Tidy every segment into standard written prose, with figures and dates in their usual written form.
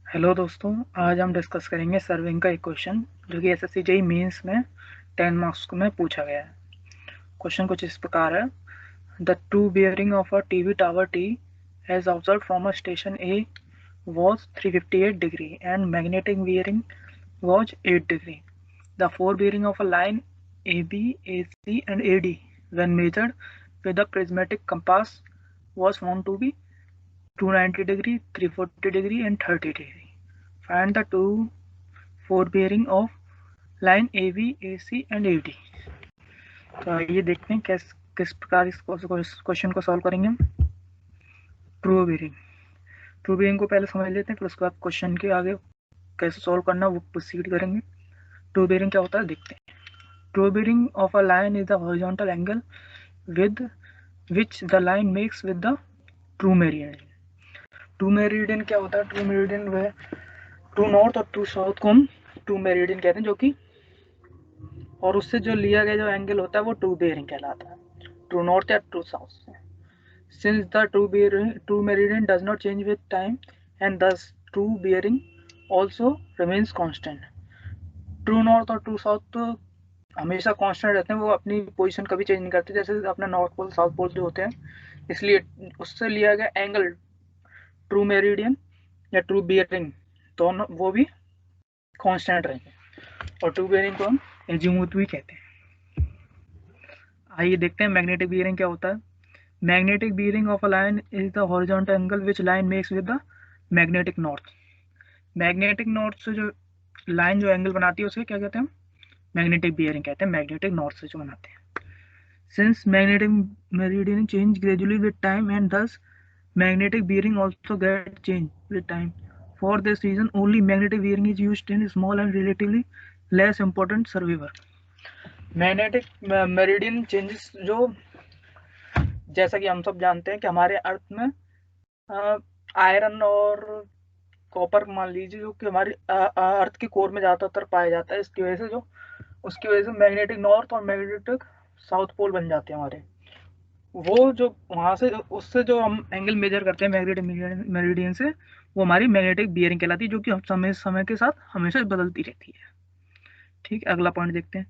Hello दोस्तों, आज हम डिस्कस करेंगे सर्विंग का एक क्वेश्चन जो कि एसएससी जेईई मेंस में 10 मार्क्स में पूछा गया है। क्वेश्चन कुछ इस प्रकार है। The true bearing of a TV tower T as observe from a station A was 358 degree and magnetic bearing was 8 degree. The four bearing of a line AB, AC and AD when measured with a prismatic compass was found to be 290 degree, 340 degree and 30 degree. Find the two four bearing of line AB, AC and AD। तो आइए देखते हैं किस प्रकार इस question को solve करेंगे हम। ट्रू बेरिंग को पहले समझ लेते हैं, फिर उसके बाद क्वेश्चन के आगे कैसे सॉल्व करना वो प्रोसीड करेंगे। ट्रू बेरिंग क्या होता है देखते हैं। True bearing of a line is the horizontal angle with which the line makes with the true meridian. True meridian क्या होता है? ट्रू मेरिडियन वह ट्रू नॉर्थ और ट्रू साउथ को हम ट्रू मेरिडियन कहते हैं, जो कि और उससे जो लिया गया जो एंगल होता है वो ट्रू बेयरिंग कहलाता है, ट्रू नॉर्थ या ट्रू साउथ से। Since the true meridian does not change with time and thus true bearing also remains constant. True north और ट्रू साउथ तो हमेशा कांस्टेंट रहते हैं, वो अपनी पोजीशन कभी चेंज नहीं करते, जैसे अपना नॉर्थ पोल साउथ पोल जो होते हैं। इसलिए उससे लिया गया एंगल ट्रू मेरिडियन या ट्रू बियरिंग दोनों वो भी कांस्टेंट रहेंगे, और ट्रू बियरिंग को हम एजीमुथ भी कहते हैं। आइए देखते हैं मैग्नेटिक बियरिंग क्या होता है। Magnetic bearing of a line is the horizontal angle which line makes with the magnetic north. Magnetic north से जो लाइन जो एंगल बनाती है उसे क्या कहते हैं हम? मैग्नेटिक बियरिंग कहते हैं, मैग्नेटिक नॉर्थ से जो बनाते हैं। Since magnetic meridian change gradually with time and thus magnetic bearing also get changed with time. For this reason only magnetic bearing is used in small and relatively less important survey work. Magnetic meridian changes जो, जैसा कि हम सब जानते हैं कि हमारे अर्थ में आयरन और कॉपर मान लीजिए जो कि हमारी अर्थ के कोर में ज़्यादातर पाया जाता है, इसकी वजह से जो उसकी वजह से मैग्नेटिक नॉर्थ और मैग्नेटिक साउथ पोल बन जाते हैं हमारे। वो जो वहाँ से उससे जो हम एंगल मेजर करते हैं मैग्नेटिक मेरिडियन से, वो हमारी मैग्नेटिक बियरिंग कहलाती है, जो कि समय समय के साथ हमेशा बदलती रहती है। ठीक, अगला पॉइंट देखते हैं।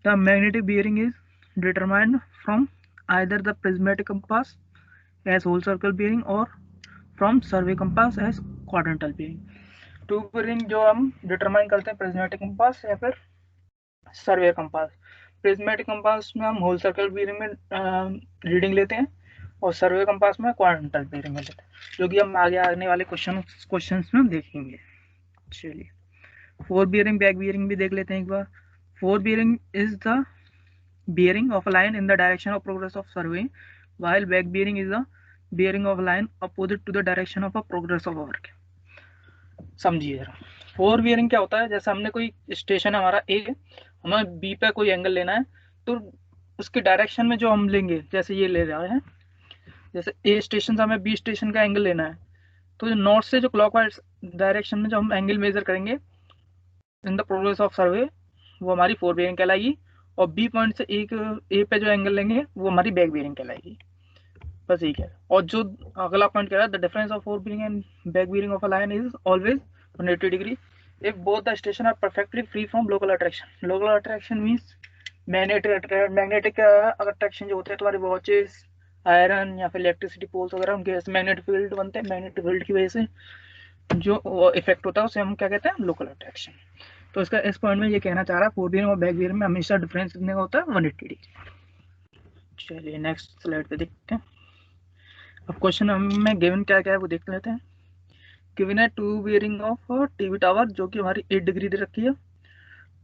The magnetic bearing is determined from either the prismatic compass as whole circle bearing और from survey compass as quadrantal bearing. True bearing जो हम डिटरमाइन करते हैं प्रिज्मेटिक कंपास या फिर सर्वे कंपास। प्रिज्मेटिक कंपास में हम होल सर्कल बियरिंग में रीडिंग लेते हैं और सर्वे कंपास में क्वाड्रेंटल बियरिंग में लेते हैं, जो कि हम आगे आने वाले क्वेश्चंस में देखेंगे। चलिए, फोर बियरिंग बैक बियरिंग भी देख लेते हैं एक बार। Fore bearing is the bearing of a line in the direction of progress of survey, while back bearing is the bearing of a line opposite to the direction of a progress of work। समझिए जरा, four bearing क्या होता है? जैसे हमने कोई station है हमारा ए, हमें बी पे कोई एंगल लेना है, तो उसके डायरेक्शन में जो हम लेंगे, जैसे ये ले रहे हैं, जैसे ए स्टेशन से हमें बी स्टेशन का एंगल लेना है, तो जो नॉर्थ से जो क्लॉकवाइज डायरेक्शन में जो हम एंगल मेजर करेंगे इन द प्रोग्रेस ऑफ सर्वे, वो हमारी फोर बियरिंग कहलाएगी। और बी पॉइंट से ए पे जो एंगल लेंगे वो हमारी बैक बियरिंग कहलाएगी। बस यही है। और जो अगला पॉइंट कह रहा है, the difference of fore bearing and back bearing of a line is always 180 degree if both the station are perfectly free from local attraction. Local attraction means magnetic attraction जो होते हैं तुम्हारे वॉचेस, आयरन या फिर electricity poles वगैरह, उनके magnetic field बनते हैं, मैग्नेटिक फील्ड की वजह से जो इफेक्ट होता है उसे हम क्या कहते हैं? Local attraction. तो इसका इस पॉइंट में ये कहना चाह रहा है फोर बियरिंग और बैक बियरिंग में हमेशा डिफरेंस कितने का होता है? 180 डिग्री। चलिए नेक्स्ट स्लाइड पे देखते हैं। अब क्वेश्चन हमें गिवन क्या क्या है वो देख लेते हैं। गिवन है true bearing of TV tower जो कि हमारी 8 डिग्री दे रखी है।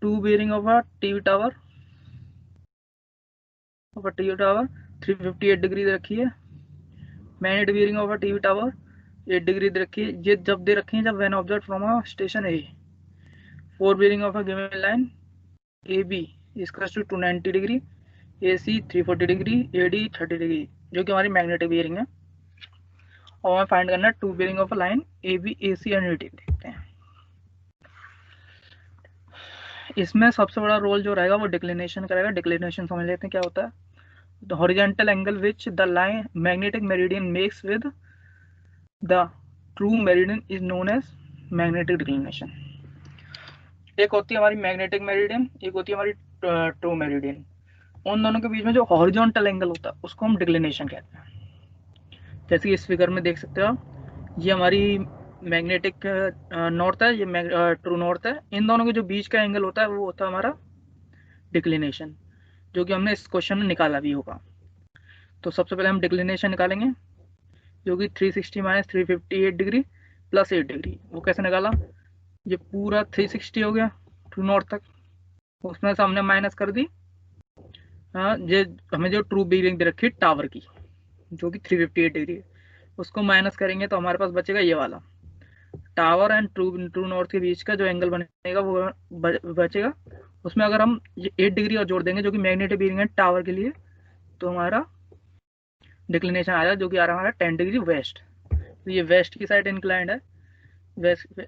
True bearing of TV tower 358 degree दे रखी है। Magnet bearing of TV tower 8 degree दे रखी है। ये जब दे रखी है जब when observe from a station A. Fore bearing of a given line A B is to 290 degree, A C 340 degree, A D 30 degree, जो कि हमारी मैग्नेटिक बियरिंग है। और हमें फाइंड करना है true bearing of line A B, A C and A D. देखते हैं इसमें सबसे बड़ा रोल जो रहेगा वो डिक्लिनेशन करेगा। डिक्लिनेशन समझ लेते हैं क्या होता है। The horizontal angle which the line magnetic meridian makes with the true meridian is known as magnetic declination. एक होती है हमारी मैग्नेटिक मेरिडियन, एक होती है हमारी ट्रू मेरिडियन। उन दोनों के बीच में जो हॉरिजॉन्टल एंगल होता है उसको हम डिक्लिनेशन कहते हैं। जैसे इस फिगर में देख सकते हो आप, ये हमारी मैग्नेटिक नॉर्थ है, ये ट्रू नॉर्थ है। इन दोनों के जो बीच का एंगल होता है वो होता है हमारा डिक्लिनेशन, जो कि हमने इस क्वेश्चन में निकाला भी होगा। तो सबसे पहले हम डिक्लिनेशन निकालेंगे, जो कि 360 माइनस 358 डिग्री प्लस 8 डिग्री। वो कैसे निकाला, ये पूरा 360 हो गया ट्रू नॉर्थ तक, उसमें से हमने माइनस कर दी ये हमें जो ट्रू बीयरिंग दे रखी है टावर की, जो कि 358 डिग्री है, उसको माइनस करेंगे तो हमारे पास बचेगा ये वाला टावर एंड ट्रू नॉर्थ के बीच का जो एंगल बनेगा वो बचेगा। उसमें अगर हम 8 डिग्री और जोड़ देंगे जो कि मैग्नेटिक बीयरिंग है टावर के लिए, तो हमारा डिक्लिनेशन आ जाएगा, जो कि आ रहा है हमारा 10 डिग्री वेस्ट। तो ये वेस्ट की साइड इंक्लाइंड है, वेस्ट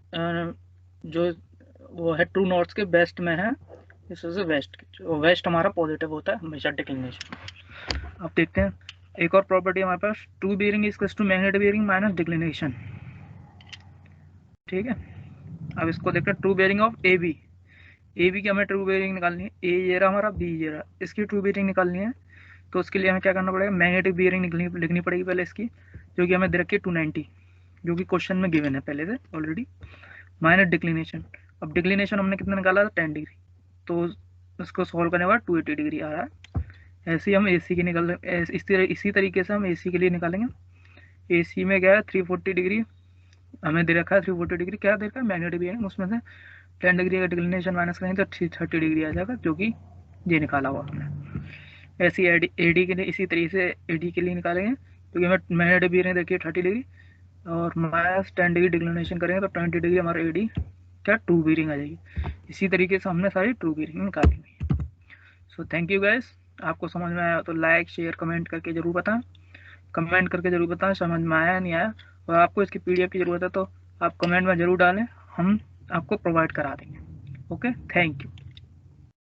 जो वो है ट्रू नॉर्थ के वेस्ट में है, इस वजह से वेस्ट हमारा पॉजिटिव होता है हमेशा डिक्लिनेशन। अब देखते हैं एक और प्रॉपर्टी हमारे पास, true bearing is to magnetic bearing minus declination. ठीक है, अब इसको देखते हैं true bearing of A B की हमें ट्रू बीयरिंग निकालनी है। ए ये रहा हमारा, बी ये रहा, इसकी ट्रू बीयरिंग निकालनी है। तो उसके लिए हमें क्या करना पड़ेगा, मैग्नेटिक बीयरिंग लिखनी पड़ेगी पहले इसकी, जो कि हमें दे रखी है 290, जो कि क्वेश्चन में गिवन है पहले से ऑलरेडी, माइनस डिक्लिनेशन। अब डिक्लिनेशन हमने कितना निकाला था 10 डिग्री, तो उसको सॉल्व करने के बाद 280 डिग्री आ रहा है। ऐसे ही हम ए सी की इसी तरीके से हम ए सी के लिए निकालेंगे। ए सी में क्या है 340 डिग्री हमें दे रखा है, 340 डिग्री क्या दे रखा है मैग्नेटिक बीयरिंग, उसमें से 10 डिग्री का डिक्लिनेशन माइनस करेंगे तो 330 डिग्री आ जाएगा, जो कि ये निकाला हुआ हमने। ऐसे ही ए डी के लिए इसी तरीके से ए डी के लिए निकालेंगे, क्योंकि हमें मैग्नेटिक बीयरिंग देखिए 30 डिग्री और माइनस 10 डिग्री डिक्लिनेशन करेंगे तो 20 डिग्री हमारा ए डी क्या ट्रू बीयरिंग आ जाएगी। इसी तरीके से हमने सारी ट्रू बीयरिंग निकाली हुई। सो थैंक यू गाइस, आपको समझ में आया तो लाइक शेयर कमेंट करके जरूर बताएं, समझ में आया नहीं आया, और आपको इसकी पीडीएफ की ज़रूरत है तो आप कमेंट में ज़रूर डालें, हम आपको प्रोवाइड करा देंगे। Okay, thank you.